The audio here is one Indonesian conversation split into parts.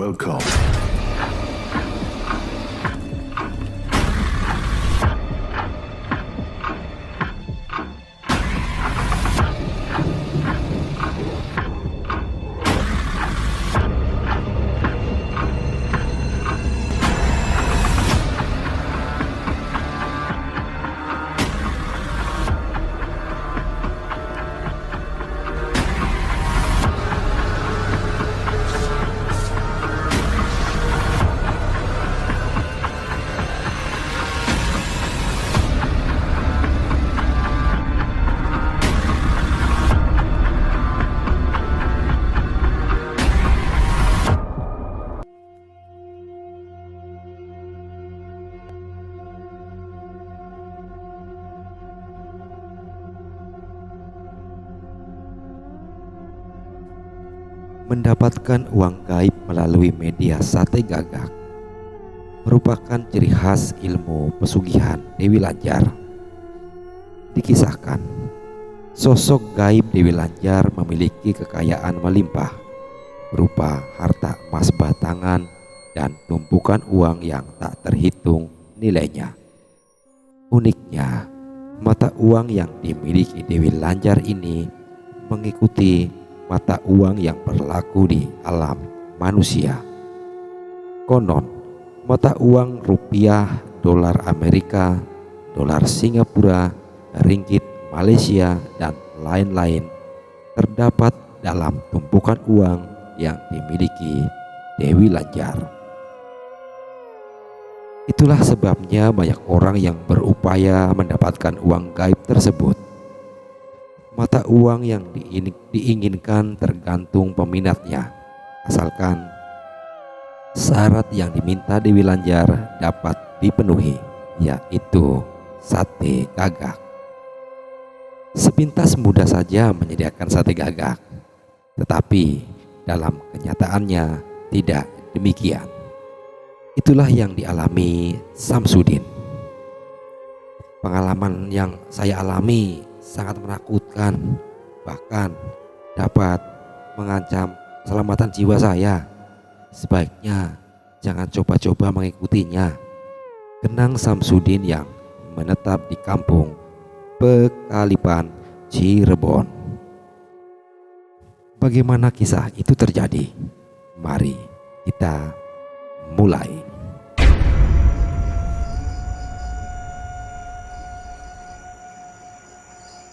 Welcome. Mendapatkan uang gaib melalui media sate gagak merupakan ciri khas ilmu pesugihan Dewi Lanjar. Dikisahkan, sosok gaib Dewi Lanjar memiliki kekayaan melimpah berupa harta emas batangan dan tumpukan uang yang tak terhitung nilainya. Uniknya, mata uang yang dimiliki Dewi Lanjar ini mengikuti mata uang yang berlaku di alam manusia. Konon, mata uang rupiah, dolar Amerika, dolar Singapura, ringgit Malaysia, dan lain-lain terdapat dalam tumpukan uang yang dimiliki Dewi Lanjar. Itulah sebabnya banyak orang yang berupaya mendapatkan uang gaib tersebut. Mata uang yang diinginkan tergantung peminatnya, asalkan syarat yang diminta Dewi Lanjar dapat dipenuhi, yaitu sate gagak. Sepintas mudah saja menyediakan sate gagak, tetapi dalam kenyataannya tidak demikian. Itulah yang dialami Samsudin. Pengalaman yang saya alami sangat menakutkan, bahkan dapat mengancam keselamatan jiwa saya. Sebaiknya jangan coba-coba mengikutinya, kenang Samsudin yang menetap di kampung Pekalipan, Cirebon. Bagaimana kisah itu terjadi? Mari kita mulai.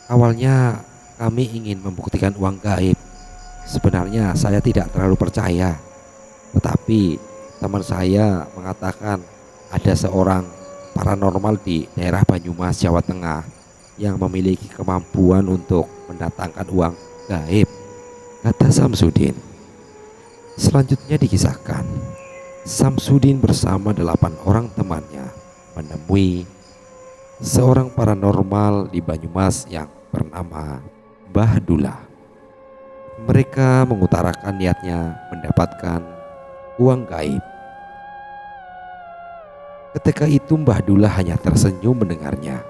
Awalnya kami ingin membuktikan uang gaib. Sebenarnya saya tidak terlalu percaya, tetapi teman saya mengatakan ada seorang paranormal di daerah Banyumas, Jawa Tengah yang memiliki kemampuan untuk mendatangkan uang gaib, kata Samsudin. Selanjutnya dikisahkan, Samsudin bersama 8 orang temannya menemui seorang paranormal di Banyumas yang bernama Mbah Dullah. Mereka mengutarakan niatnya mendapatkan uang gaib. Ketika itu Mbah Dullah hanya tersenyum mendengarnya.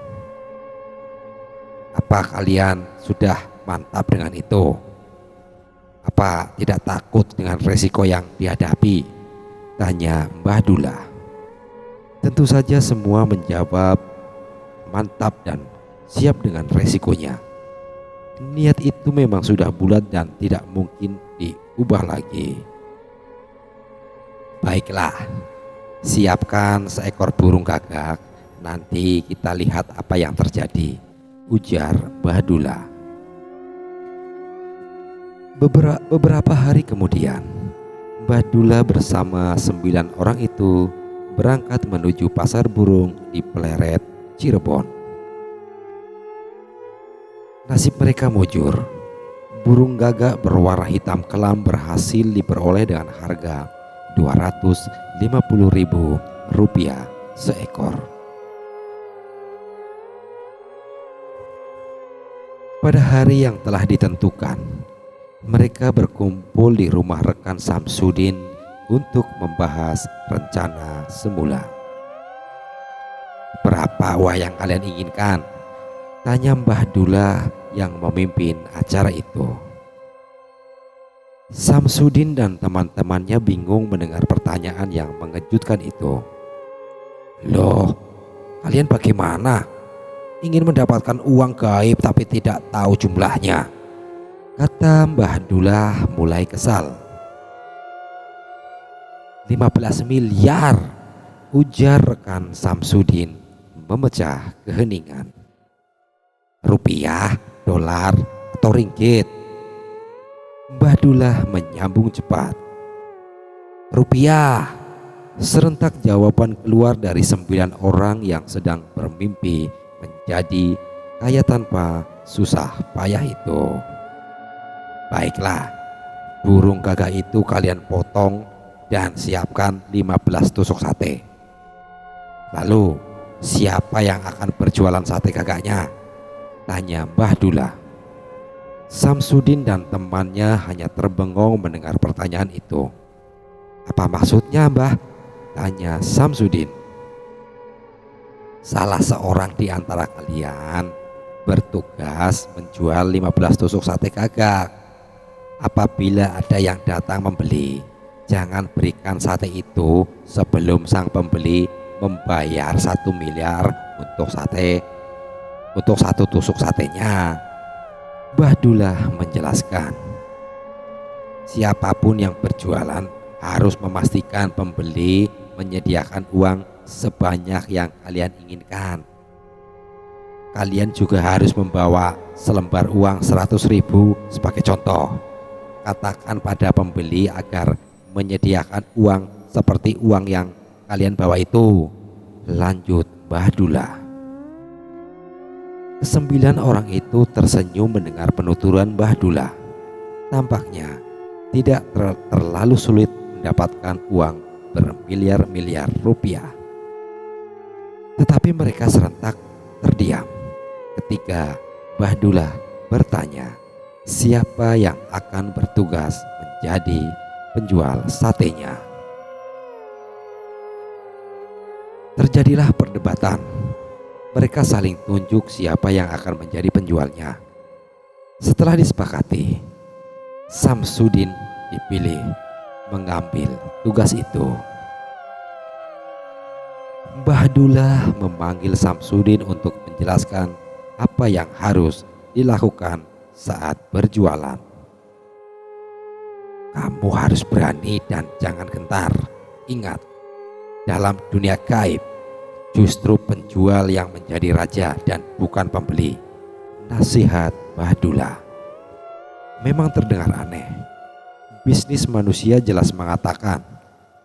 Apa kalian sudah mantap dengan itu? Apa tidak takut dengan resiko yang dihadapi? Tanya Mbah Dullah. Tentu saja semua menjawab mantap dan siap dengan resikonya. Niat itu memang sudah bulat dan tidak mungkin diubah lagi. Baiklah, siapkan seekor burung gagak, nanti kita lihat apa yang terjadi, ujar Mbah Dullah. Beberapa hari kemudian, Mbah Dullah bersama 9 orang itu berangkat menuju pasar burung di Pleret, Cirebon. Nasib mereka mujur. Burung gagak berwarna hitam kelam berhasil diperoleh dengan harga Rp250.000 seekor. Pada hari yang telah ditentukan, mereka berkumpul di rumah rekan Samsudin untuk membahas rencana semula. Berapa uang yang kalian inginkan? Tanya Mbah Dullah yang memimpin acara itu. Samsudin dan teman-temannya bingung mendengar pertanyaan yang mengejutkan itu. Loh, kalian bagaimana? Ingin mendapatkan uang gaib tapi tidak tahu jumlahnya, kata Mbah Dullah mulai kesal. 15 miliar, ujar rekan Samsudin memecah keheningan. Rupiah, dolar, atau ringgit? Mbah Dullah menyambung cepat. Rupiah, serentak jawaban keluar dari 9 orang yang sedang bermimpi menjadi kaya tanpa susah payah itu. Baiklah, burung gagak itu kalian potong dan siapkan 15 tusuk sate. Lalu siapa yang akan berjualan sate gagaknya? Tanya Mbah Dullah. Samsudin dan temannya hanya terbengong mendengar pertanyaan itu. Apa maksudnya, Mbah? Tanya Samsudin. Salah seorang di antara kalian bertugas menjual 15 tusuk sate gagak. Apabila ada yang datang membeli, jangan berikan sate itu sebelum sang pembeli membayar 1 miliar untuk satu tusuk satenya. Mbah Dullah menjelaskan, siapapun yang berjualan harus memastikan pembeli menyediakan uang sebanyak yang kalian inginkan. Kalian juga harus membawa selembar uang 100.000 sebagai contoh. Katakan pada pembeli agar menyediakan uang seperti uang yang kalian bawa itu, lanjut Mbah Dullah. Kesembilan orang itu tersenyum mendengar penuturan Mbah Dullah. Tampaknya tidak terlalu sulit mendapatkan uang bermiliar-miliar rupiah. Tetapi mereka serentak terdiam ketika Mbah Dullah bertanya siapa yang akan bertugas menjadi penjual satenya. Terjadilah perdebatan. Mereka saling tunjuk siapa yang akan menjadi penjualnya. Setelah disepakati, Samsudin dipilih mengambil tugas itu. Mbah Dullah memanggil Samsudin untuk menjelaskan apa yang harus dilakukan saat berjualan. Kamu harus berani dan jangan gentar. Ingat, dalam dunia gaib, justru penjual yang menjadi raja dan bukan pembeli. Nasihat Mbah Dullah. Memang terdengar aneh. Bisnis manusia jelas mengatakan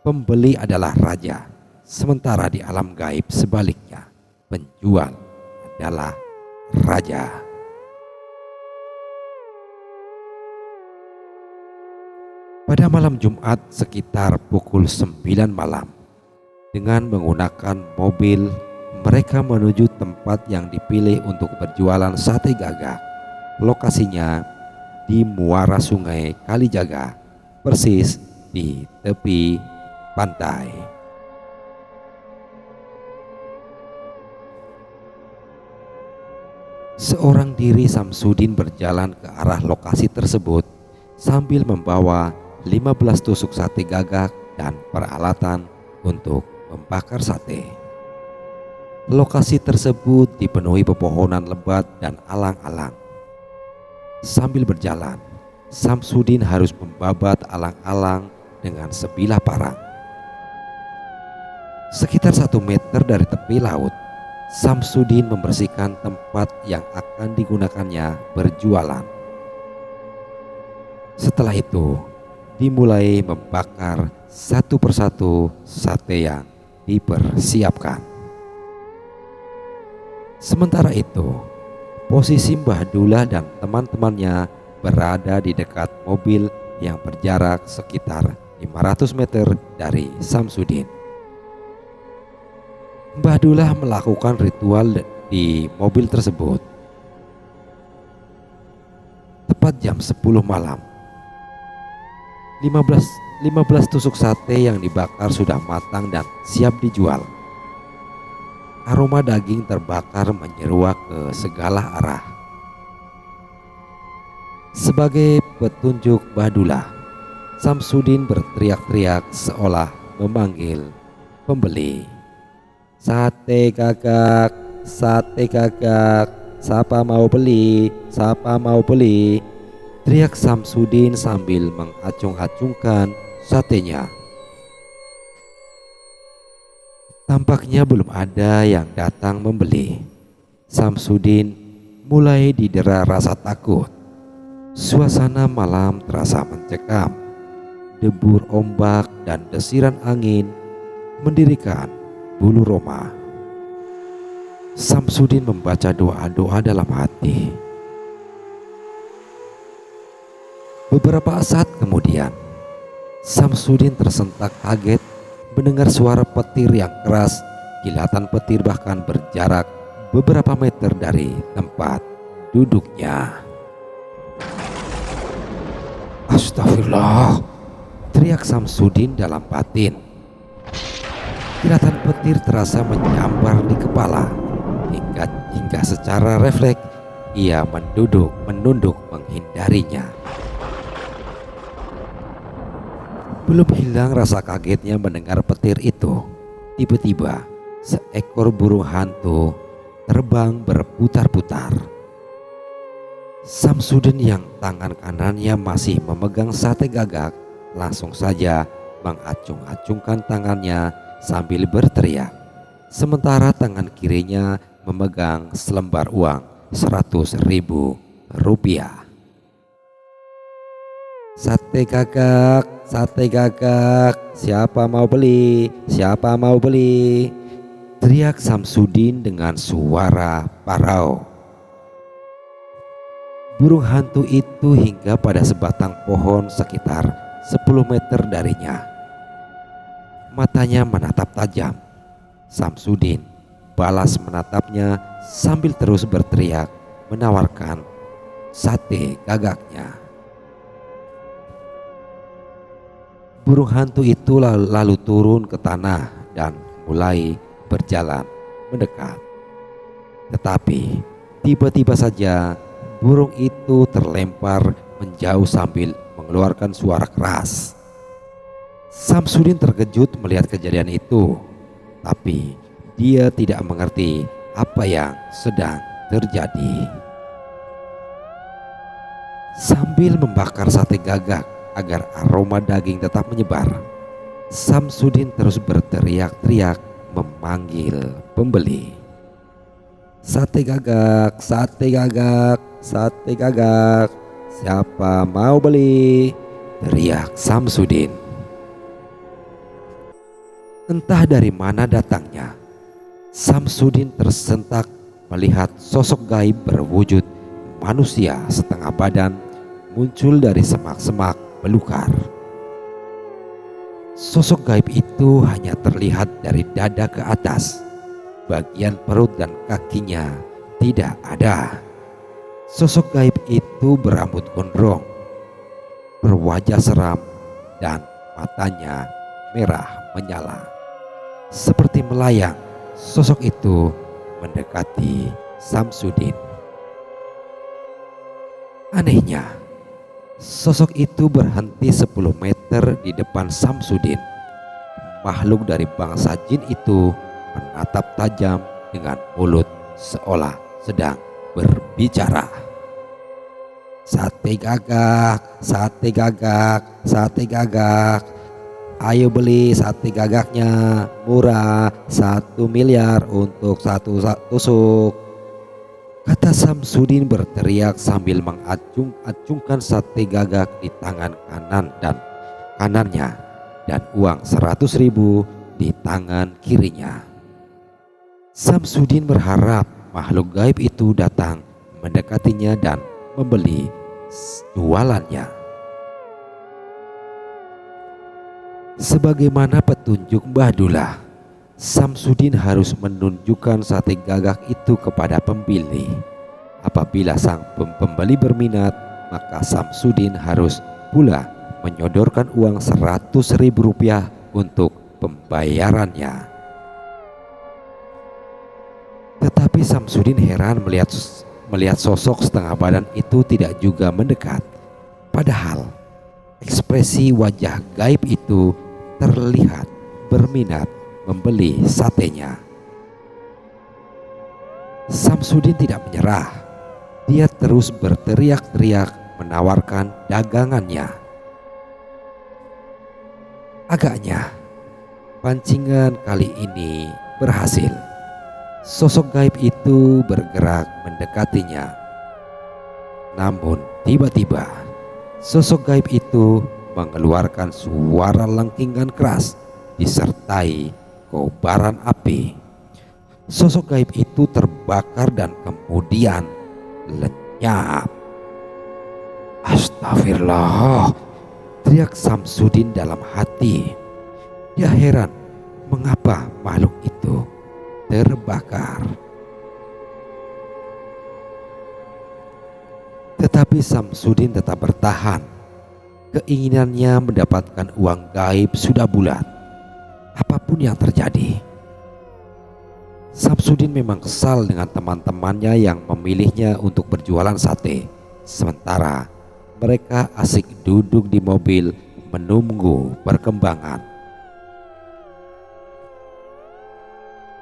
pembeli adalah raja, sementara di alam gaib sebaliknya, penjual adalah raja. Pada malam Jumat sekitar pukul 9 malam, dengan menggunakan mobil, mereka menuju tempat yang dipilih untuk berjualan sate gagak. Lokasinya di muara sungai Kalijaga, persis di tepi pantai. Seorang diri Samsudin berjalan ke arah lokasi tersebut sambil membawa 15 tusuk sate gagak dan peralatan untuk membakar sate. Lokasi tersebut dipenuhi pepohonan lebat dan alang-alang. Sambil berjalan, Samsudin harus membabat alang-alang dengan sebilah parang. Sekitar 1 meter dari tepi laut, Samsudin membersihkan tempat yang akan digunakannya berjualan. Setelah itu, dimulai membakar satu persatu sate yang dipersiapkan. Sementara itu, posisi Mbah Dullah dan teman-temannya berada di dekat mobil yang berjarak sekitar 500 meter dari Samsudin. Mbah Dullah melakukan ritual di mobil tersebut. Tepat jam 10 malam, 15 tusuk sate yang dibakar sudah matang dan siap dijual. Aroma daging terbakar menyeruak ke segala arah. Sebagai petunjuk Mbah Dullah, Samsudin berteriak-teriak seolah memanggil pembeli. Sate gagak, sate gagak, siapa mau beli, siapa mau beli, teriak Samsudin sambil mengacung-acungkan satenya. Tampaknya belum ada yang datang membeli. Samsudin mulai didera rasa takut. Suasana malam terasa mencekam. Debur ombak dan desiran angin mendirikan bulu roma. Samsudin membaca doa-doa dalam hati. Beberapa saat kemudian, Samsudin tersentak kaget mendengar suara petir yang keras. Kilatan petir bahkan berjarak beberapa meter dari tempat duduknya. Astagfirullah, teriak Samsudin dalam batin. Kilatan petir terasa menyambar di kepala hingga secara refleks ia menunduk menghindarinya. Belum hilang rasa kagetnya mendengar petir itu. Tiba-tiba seekor burung hantu terbang berputar-putar. Samsudin yang tangan kanannya masih memegang sate gagak langsung saja mengacung-acungkan tangannya sambil berteriak, sementara tangan kirinya memegang selembar uang 100.000 rupiah. Sate gagak, siapa mau beli, siapa mau beli, teriak Samsudin dengan suara parau. Burung hantu itu hingga pada sebatang pohon sekitar 10 meter darinya. Matanya menatap tajam. Samsudin balas menatapnya sambil terus berteriak menawarkan sate gagaknya. Burung hantu itu lalu turun ke tanah dan mulai berjalan mendekat. Tetapi tiba-tiba saja burung itu terlempar menjauh sambil mengeluarkan suara keras. Samsudin terkejut melihat kejadian itu, tapi dia tidak mengerti apa yang sedang terjadi. Sambil membakar sate gagak agar aroma daging tetap menyebar, Samsudin terus berteriak-teriak memanggil pembeli. Sate gagak, sate gagak, sate gagak, siapa mau beli, teriak Samsudin. Entah dari mana datangnya, Samsudin tersentak melihat sosok gaib berwujud manusia setengah badan muncul dari semak-semak belukar. Sosok gaib itu hanya terlihat dari dada ke atas. Bagian perut dan kakinya tidak ada. Sosok gaib itu berambut gondrong, berwajah seram, dan matanya merah menyala. Seperti melayang, sosok itu mendekati Samsudin. Anehnya, sosok itu berhenti 10 meter di depan Samsudin. Makhluk dari bangsa jin itu menatap tajam dengan mulut seolah sedang berbicara. Sate gagak, sate gagak, sate gagak, ayo beli sate gagaknya, murah, 1 miliar untuk 1 tusuk, kata Samsudin berteriak sambil mengacung-acungkan sate gagak di tangan kanannya dan uang 100.000 di tangan kirinya. Samsudin berharap makhluk gaib itu datang mendekatinya dan membeli jualannya. Sebagaimana petunjuk Mbah Dullah, Samsudin harus menunjukkan sate gagak itu kepada pembeli. Apabila sang pembeli berminat, maka Samsudin harus pula menyodorkan uang 100.000 rupiah untuk pembayarannya. Tetapi Samsudin heran melihat sosok setengah badan itu tidak juga mendekat. Padahal Ekspresi wajah gaib itu terlihat berminat membeli satenya. Samsudin tidak menyerah. Dia terus berteriak-teriak menawarkan dagangannya. Agaknya pancingan kali ini berhasil. Sosok gaib itu bergerak mendekatinya. Namun tiba-tiba sosok gaib itu mengeluarkan suara lengkingan keras disertai kobaran api. Sosok gaib itu terbakar dan kemudian lenyap. Astagfirullah, teriak Samsudin dalam hati. Dia heran mengapa makhluk itu terbakar. Tetapi Samsudin tetap bertahan. Keinginannya mendapatkan uang gaib sudah bulat, apapun yang terjadi. Samsudin memang kesal dengan teman-temannya yang memilihnya untuk berjualan sate, sementara mereka asik duduk di mobil menunggu perkembangan.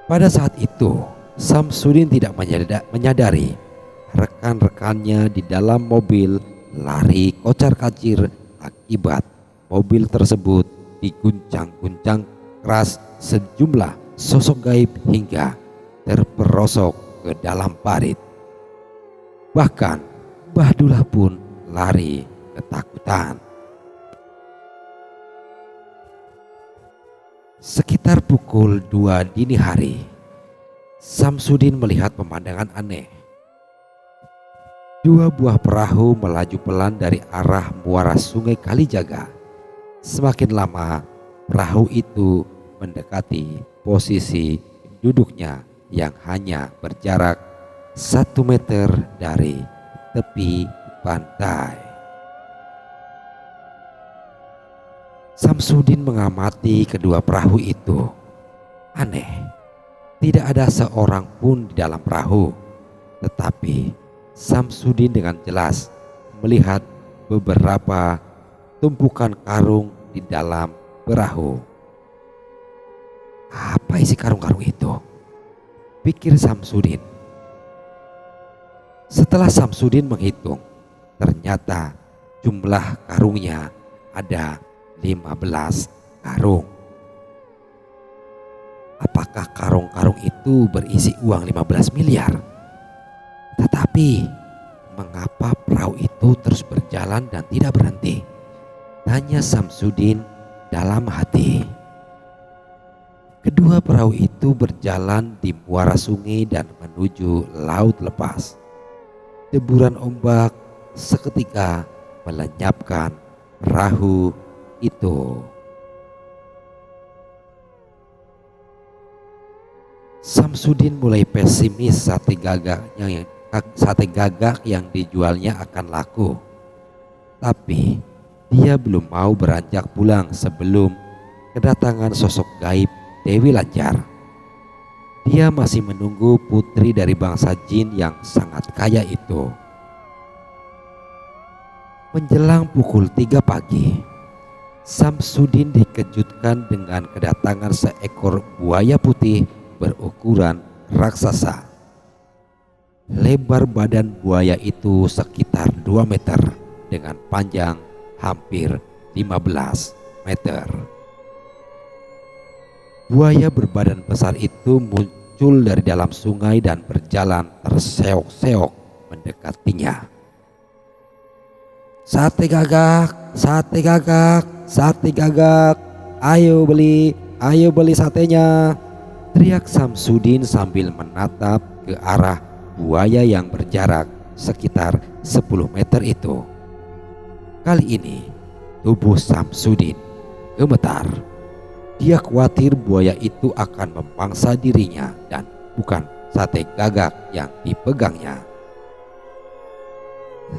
Pada saat itu, Samsudin tidak menyadari rekan-rekannya di dalam mobil lari kocar-kacir akibat mobil tersebut diguncang-guncang keras sejumlah sosok gaib hingga terperosok ke dalam parit. Bahkan Bahdullah pun lari ketakutan. Sekitar pukul 2 dini hari, Samsudin melihat pemandangan aneh. Dua buah perahu melaju pelan dari arah muara sungai Kalijaga. Semakin lama perahu itu mendekati posisi duduknya yang hanya berjarak 1 meter dari tepi pantai. Samsudin mengamati kedua perahu itu. Aneh, tidak ada seorang pun di dalam perahu, tetapi Samsudin dengan jelas melihat beberapa tumpukan karung di dalam perahu. Apa isi karung-karung itu? Pikir Samsudin. Setelah Samsudin menghitung, ternyata jumlah karungnya ada 15 karung. Apakah karung-karung itu berisi uang 15 miliar? Tetapi mengapa perahu itu terus berjalan dan tidak berhenti? Tanya Samsudin dalam hati. Kedua perahu itu berjalan di muara sungai dan menuju laut lepas. Deburan ombak seketika melenyapkan perahu itu. Samsudin mulai pesimis sate gagak yang dijualnya akan laku. Tapi dia belum mau beranjak pulang sebelum kedatangan sosok gaib Dewi Lanjar. Dia masih menunggu putri dari bangsa jin yang sangat kaya itu. Menjelang pukul 3 pagi, Samsudin dikejutkan dengan kedatangan seekor buaya putih berukuran raksasa. Lebar badan buaya itu sekitar 2 meter dengan panjang hampir 15 meter. Buaya berbadan besar itu muncul dari dalam sungai dan berjalan terseok-seok mendekatinya. Sate gagak, sate gagak, sate gagak, ayo beli satenya, teriak Samsudin sambil menatap ke arah buaya yang berjarak sekitar 10 meter itu. Kali ini tubuh Samsudin gemetar. Dia khawatir buaya itu akan memangsa dirinya dan bukan sate gagak yang dipegangnya.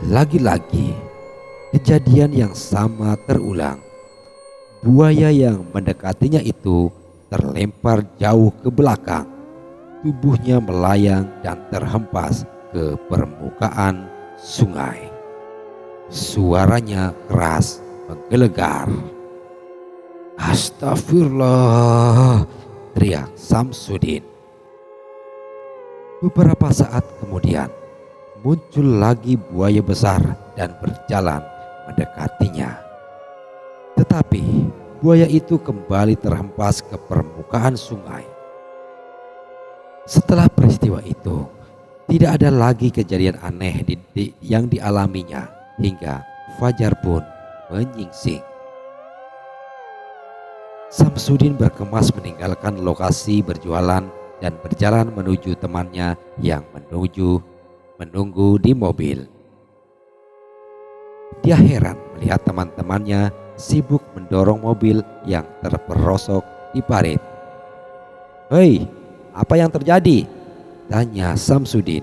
Lagi-lagi kejadian yang sama terulang. Buaya yang mendekatinya itu terlempar jauh ke belakang. Tubuhnya melayang dan terhempas ke permukaan sungai. Suaranya keras menggelegar. "Astagfirullah!" teriak Samsudin. Beberapa saat kemudian muncul lagi buaya besar dan berjalan mendekatinya. Tetapi buaya itu kembali terhempas ke permukaan sungai. Setelah peristiwa itu, tidak ada lagi kejadian aneh yang dialaminya hingga fajar pun menyingsing. Samsudin berkemas meninggalkan lokasi berjualan dan berjalan menuju temannya yang menunggu di mobil. Dia heran melihat teman-temannya sibuk mendorong mobil yang terperosok di parit. "Hei, apa yang terjadi?" tanya Samsudin.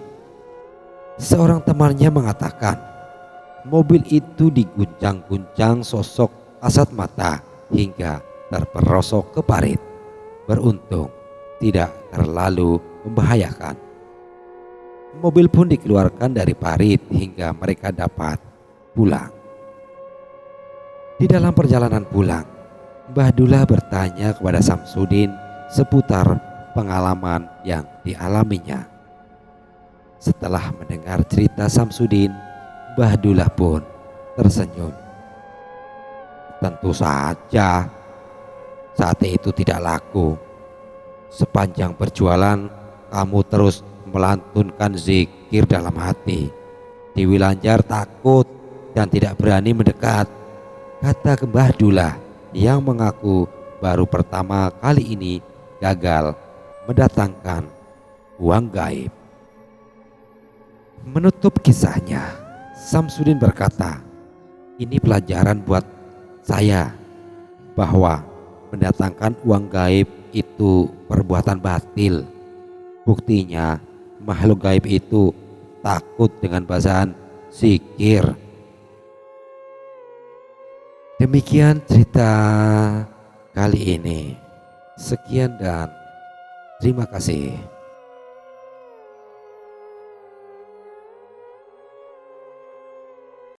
Seorang temannya mengatakan, mobil itu diguncang-guncang sosok kasat mata hingga terperosok ke parit. Beruntung tidak terlalu membahayakan. Mobil pun dikeluarkan dari parit hingga mereka dapat pulang. Di dalam perjalanan pulang, Mbah Dullah bertanya kepada Samsudin seputar pengalaman yang dialaminya. Setelah mendengar cerita Samsudin, Mbah Dullah pun tersenyum. "Tentu saja sate itu tidak laku. Sepanjang berjualan kamu terus melantunkan zikir dalam hati. Dewi Lanjar takut dan tidak berani mendekat," kata Mbah Dullah yang mengaku baru pertama kali ini gagal mendatangkan uang gaib. Menutup kisahnya, Samsudin berkata, "Ini pelajaran buat saya bahwa mendatangkan uang gaib itu perbuatan batil. Buktinya makhluk gaib itu takut dengan bacaan zikir." Demikian cerita kali ini. Sekian dan terima kasih.